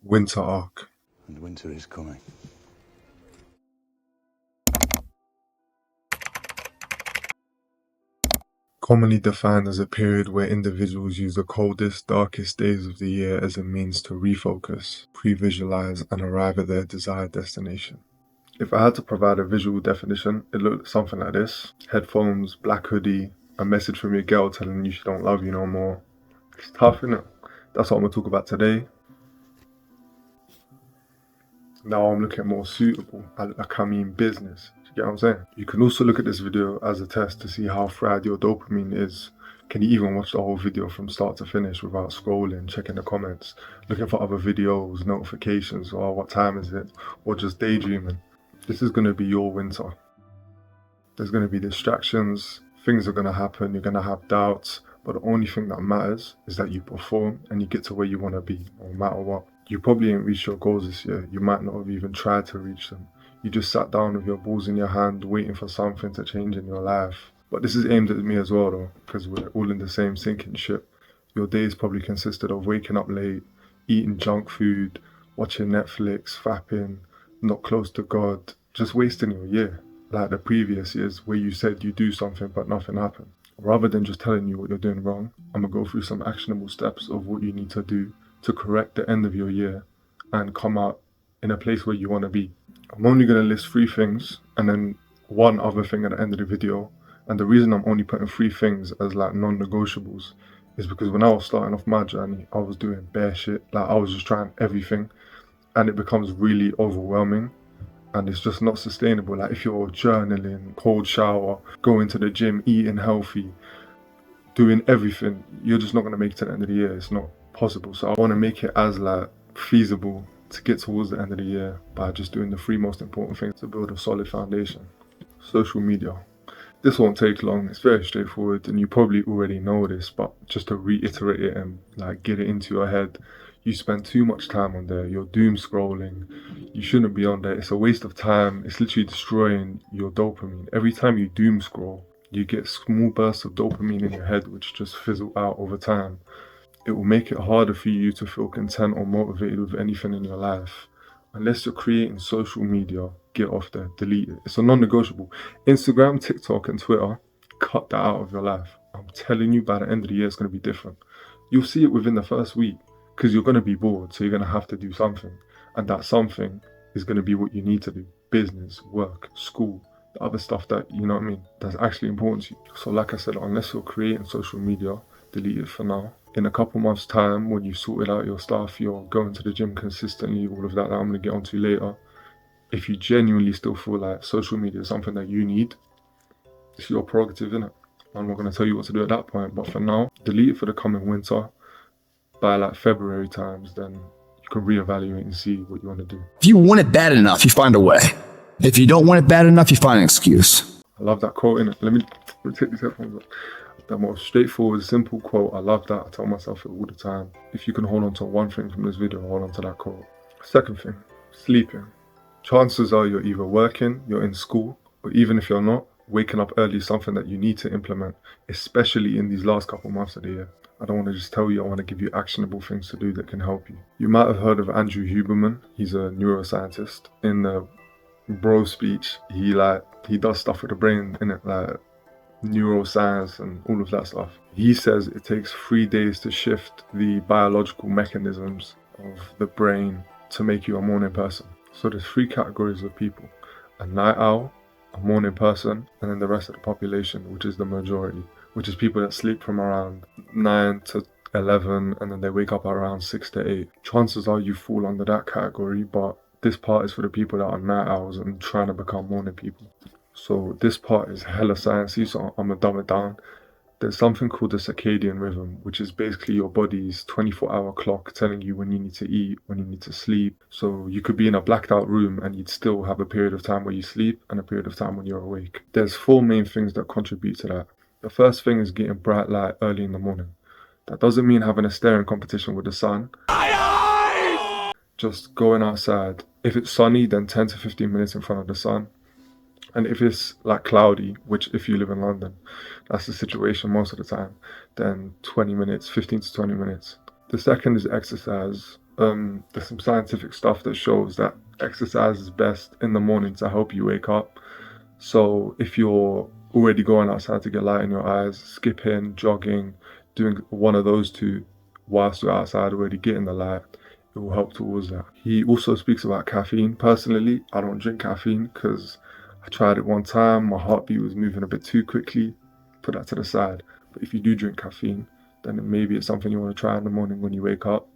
Winter arc. And winter is coming. Commonly defined as a period where individuals use the coldest, darkest days of the year as a means to refocus, pre-visualize, and arrive at their desired destination. If I had to provide a visual definition, it looked something like this. Headphones, black hoodie, a message from your girl telling you she don't love you no more. It's tough, innit? That's what I'm gonna talk about today. Now I'm looking more suitable, like I mean business. Do you get what I'm saying? You can also look at this video as a test to see how fried your dopamine is. Can you even watch the whole video from start to finish without scrolling, checking the comments, looking for other videos, notifications, or what time is it, or just daydreaming? This is going to be your winter. There's going to be distractions, things are going to happen, you're going to have doubts, but the only thing that matters is that you perform and you get to where you want to be, no matter what. You probably ain't reached your goals this year. You might not have even tried to reach them. You just sat down with your balls in your hand, waiting for something to change in your life. But this is aimed at me as well though, because we're all in the same sinking ship. Your days probably consisted of waking up late, eating junk food, watching Netflix, fapping, not close to God, just wasting your year. Like the previous years where you said you do something but nothing happened. Rather than just telling you what you're doing wrong, I'm gonna go through some actionable steps of what you need to do to correct the end of your year and come out in a place where you want to be. I'm only going to list 3 things and then one other thing at the end of the video. And the reason I'm only putting 3 things as like non-negotiables is because when I was starting off my journey, I was doing bare shit. Like I was just trying everything and it becomes really overwhelming and it's just not sustainable. Like if you're journaling, cold shower, going to the gym, eating healthy, doing everything, you're just not going to make it to the end of the year. It's not possible. So I want to make it as like feasible to get towards the end of the year by just doing the 3 most important things to build a solid foundation. Social media. This won't take long. It's very straightforward and you probably already know this, but just to reiterate it and like get it into your head, you spend too much time on there. You're doom scrolling. You shouldn't be on there. It's a waste of time. It's literally destroying your dopamine. Every time you doom scroll, you get small bursts of dopamine in your head which just fizzle out over time. It will make it harder for you to feel content or motivated with anything in your life. Unless you're creating social media, get off there, delete it. It's a non-negotiable. Instagram, TikTok and Twitter, cut that out of your life. I'm telling you, by the end of the year, it's going to be different. You'll see it within the first week because you're going to be bored, so you're going to have to do something. And that something is going to be what you need to do. Business, work, school, the other stuff that, you know what I mean, that's actually important to you. So like I said, unless you're creating social media, delete it for now. In a couple months time, when you've sorted out your stuff, you're going to the gym consistently, all of that I'm going to get onto later. If you genuinely still feel like social media is something that you need, it's your prerogative, innit? I'm not going to tell you what to do at that point, but for now, delete it for the coming winter. By like February times, then you can reevaluate and see what you want to do. If you want it bad enough, you find a way. If you don't want it bad enough, you find an excuse. I love that quote, innit? Let me take these headphones off. The most straightforward, simple quote. I love that. I tell myself it all the time. If you can hold on to one thing from this video, hold on to that quote. Second thing, sleeping. Chances are you're either working, you're in school, or even if you're not, waking up early is something that you need to implement, especially in these last couple months of the year. I don't want to just tell you, I want to give you actionable things to do that can help you. You might have heard of Andrew Huberman. He's a neuroscientist. In the bro speech, he does stuff with the brain, innit? Like neuroscience and all of that stuff. He says it takes 3 days to shift the biological mechanisms of the brain to make you a morning person. So there's 3 categories of people: a night owl, a morning person, and then the rest of the population, which is the majority, which is people that sleep from around 9 to 11 and then they wake up around 6 to 8. Chances are you fall under that category, but this part is for the people that are night owls and trying to become morning people. So this part is hella sciencey, so I'm gonna dumb it down. There's something called the circadian rhythm, which is basically your body's 24-hour clock telling you when you need to eat, when you need to sleep. So you could be in a blacked out room and you'd still have a period of time where you sleep and a period of time when you're awake. There's 4 main things that contribute to that. The first thing is getting bright light early in the morning. That doesn't mean having a staring competition with the sun. Just going outside. If it's sunny, then 10 to 15 minutes in front of the sun. And if it's like cloudy, which if you live in London, that's the situation most of the time, then 20 minutes, 15 to 20 minutes. The second is exercise. There's some scientific stuff that shows that exercise is best in the morning to help you wake up. So if you're already going outside to get light in your eyes, skipping, jogging, doing one of those two whilst you're outside already getting the light, it will help towards that. He also speaks about caffeine. Personally, I don't drink caffeine because I tried it one time, my heartbeat was moving a bit too quickly. Put that to the side. But if you do drink caffeine, then maybe it's something you want to try in the morning when you wake up.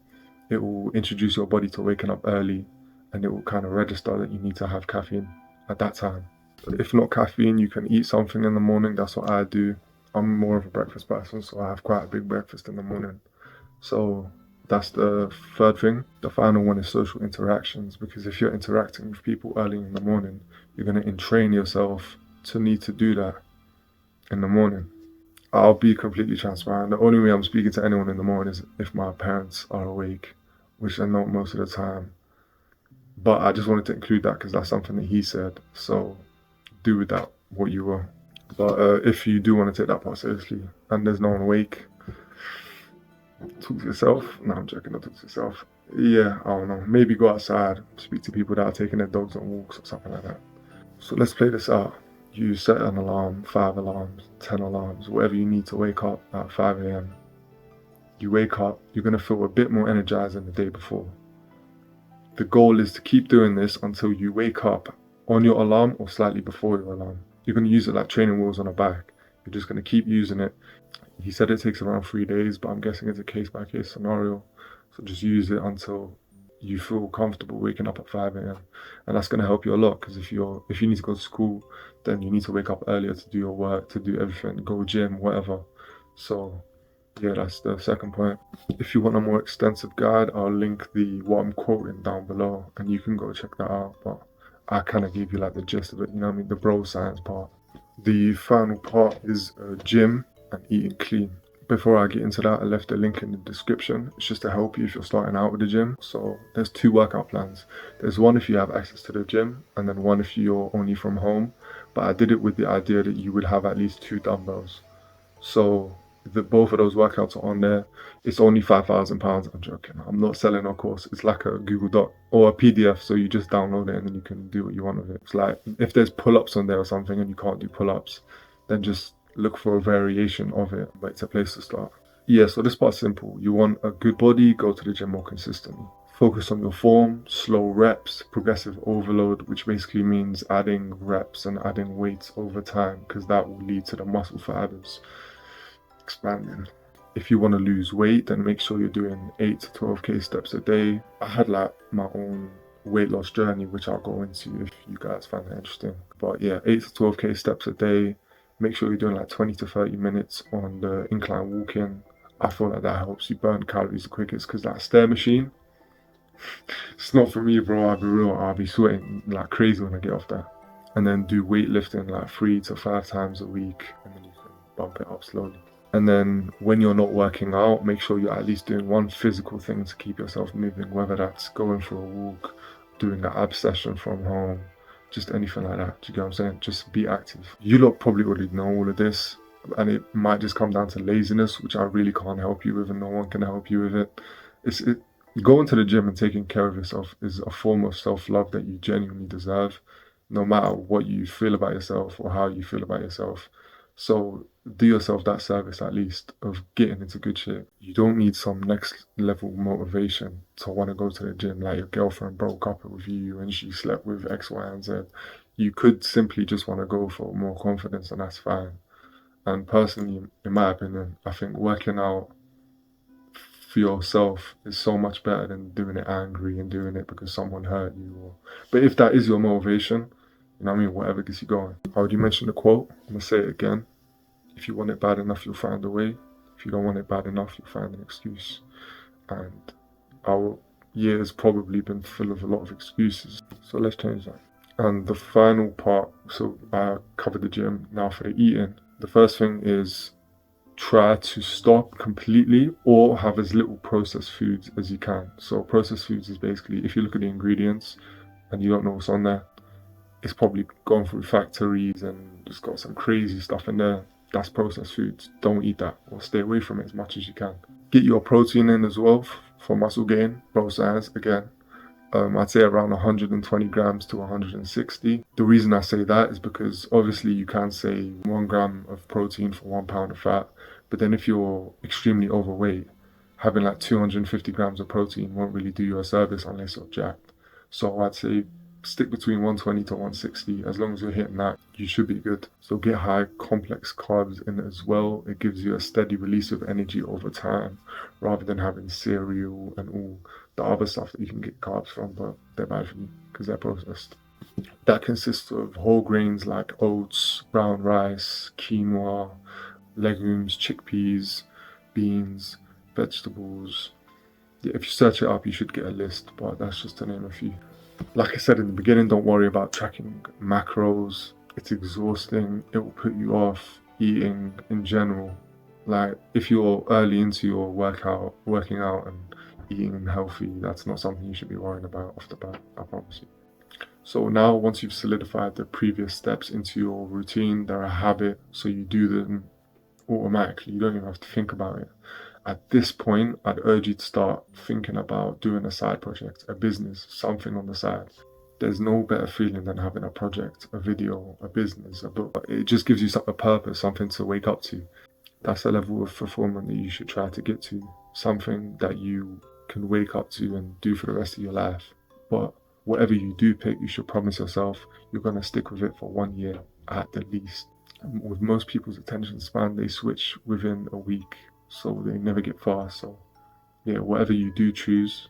It will introduce your body to waking up early, and it will kind of register that you need to have caffeine at that time. But if not caffeine, you can eat something in the morning. That's what I do. I'm more of a breakfast person, so I have quite a big breakfast in the morning. So that's the third thing. The final one is social interactions, because if you're interacting with people early in the morning, you're going to entrain yourself to need to do that in the morning. I'll be completely transparent. The only way I'm speaking to anyone in the morning is if my parents are awake, which they're not most of the time. But I just wanted to include that because that's something that he said. So do with that what you will. But if you do want to take that part seriously and there's no one awake, talk to yourself. No, I'm joking, not talk to yourself. Yeah, I don't know. Maybe go outside, speak to people that are taking their dogs on walks or something like that. So let's play this out. You set an alarm, 5 alarms, 10 alarms, whatever you need to wake up at 5 a.m. You wake up, you're going to feel a bit more energized than the day before. The goal is to keep doing this until you wake up on your alarm or slightly before your alarm. You're going to use it like training wheels on a bike. You're just going to keep using it. He said it takes around 3 days, but I'm guessing it's a case-by-case scenario. So just use it until you feel comfortable waking up at 5 a.m. And that's going to help you a lot, because if you need to go to school, then you need to wake up earlier to do your work, to do everything, go gym, whatever. So yeah, that's the second point. If you want a more extensive guide, I'll link what I'm quoting down below, and you can go check that out. But I kind of gave you like the gist of it, you know what I mean, the bro science part. The final part is gym and eating clean. Before I get into that, I left a link in the description. It's just to help you if you're starting out with the gym. So there's 2 workout plans. There's one if you have access to the gym, and then one if you're only from home. But I did it with the idea that you would have at least 2 dumbbells. So both of those workouts are on there. It's only £5,000. I'm joking. I'm not selling a course. It's like a Google Doc or a PDF. So you just download it and then you can do what you want with it. It's like if there's pull-ups on there or something and you can't do pull-ups, then just look for a variation of it. But it's a place to start. Yeah, so this part's simple. You want a good body, go to the gym more consistently. Focus on your form, slow reps, progressive overload, which basically means adding reps and adding weights over time, because that will lead to the muscle fibers expanding. If you want to lose weight, then make sure you're doing 8 to 12k steps a day. I had like my own weight loss journey, which I'll go into if you guys find it interesting. But yeah, 8 to 12k steps a day. Make sure you're doing like 20 to 30 minutes on the incline walking. I feel like that helps you burn calories the quickest, because that stair machine, it's not for me, bro. I'll be real. I'll be sweating like crazy when I get off that. And then do weightlifting like 3 to 5 times a week, and then you can bump it up slowly. And then when you're not working out, make sure you're at least doing one physical thing to keep yourself moving, whether that's going for a walk, doing an ab session from home, just anything like that. Do you get what I'm saying? Just be active. You lot probably already know all of this, and it might just come down to laziness, which I really can't help you with, and no one can help you with it. Going to the gym and taking care of yourself is a form of self-love that you genuinely deserve, no matter what you feel about yourself or how you feel about yourself. So do yourself that service at least of getting into good shape. You don't need some next level motivation to want to go to the gym, like your girlfriend broke up with you and she slept with X, Y, and Z. You could simply just want to go for more confidence, and that's fine. And personally, in my opinion, I think working out for yourself is so much better than doing it angry and doing it because someone hurt you. But if that is your motivation, you know what I mean, whatever gets you going. I already mentioned the quote. I'm going to say it again. If you want it bad enough, you'll find a way. If you don't want it bad enough, you'll find an excuse. And our year has probably been full of a lot of excuses. So let's change that. And the final part, so I covered the gym. Now for the eating. The first thing is try to stop completely or have as little processed foods as you can. So processed foods is basically, if you look at the ingredients and you don't know what's on there, it's probably gone through factories and it's got some crazy stuff in there. That's processed foods. Don't eat that, or stay away from it as much as you can. Get your protein in as well For muscle gain, bro science again, I'd say around 120 grams to 160. The reason I say that is because obviously you can say 1 gram of protein for 1 pound of fat, but then if you're extremely overweight, having like 250 grams of protein won't really do you a service unless you're jacked. So I'd say stick between 120 to 160. As long as you're hitting that, you should be good. So get high complex carbs in as well. It gives you a steady release of energy over time rather than having cereal and all the other stuff that you can get carbs from, but they're bad for you because they're processed. That consists of whole grains like oats, brown rice, quinoa, legumes, chickpeas, beans, vegetables. Yeah, if you search it up, you should get a list, but that's just to name a few. Like I said in the beginning, don't worry about tracking macros. It's exhausting. It will put you off eating in general. Like if you're early into your working out and eating healthy, that's not something you should be worrying about off the bat, I promise you. So now once you've solidified the previous steps into your routine, they're a habit, so you do them automatically. You don't even have to think about it. At this point, I'd urge you to start thinking about doing a side project, a business, something on the side. There's no better feeling than having a project, a video, a business, a book. It just gives you a purpose, something to wake up to. That's a level of fulfillment that you should try to get to. Something that you can wake up to and do for the rest of your life. But whatever you do pick, you should promise yourself you're going to stick with it for 1 year at the least. And with most people's attention span, they switch within a week, so they never get far. So yeah, whatever you do choose,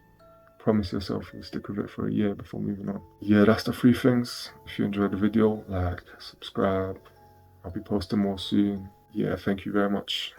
promise yourself you'll stick with it for a year before moving on. Yeah, that's the 3 things. If you enjoyed the video, like, subscribe. I'll be posting more soon. Yeah, thank you very much.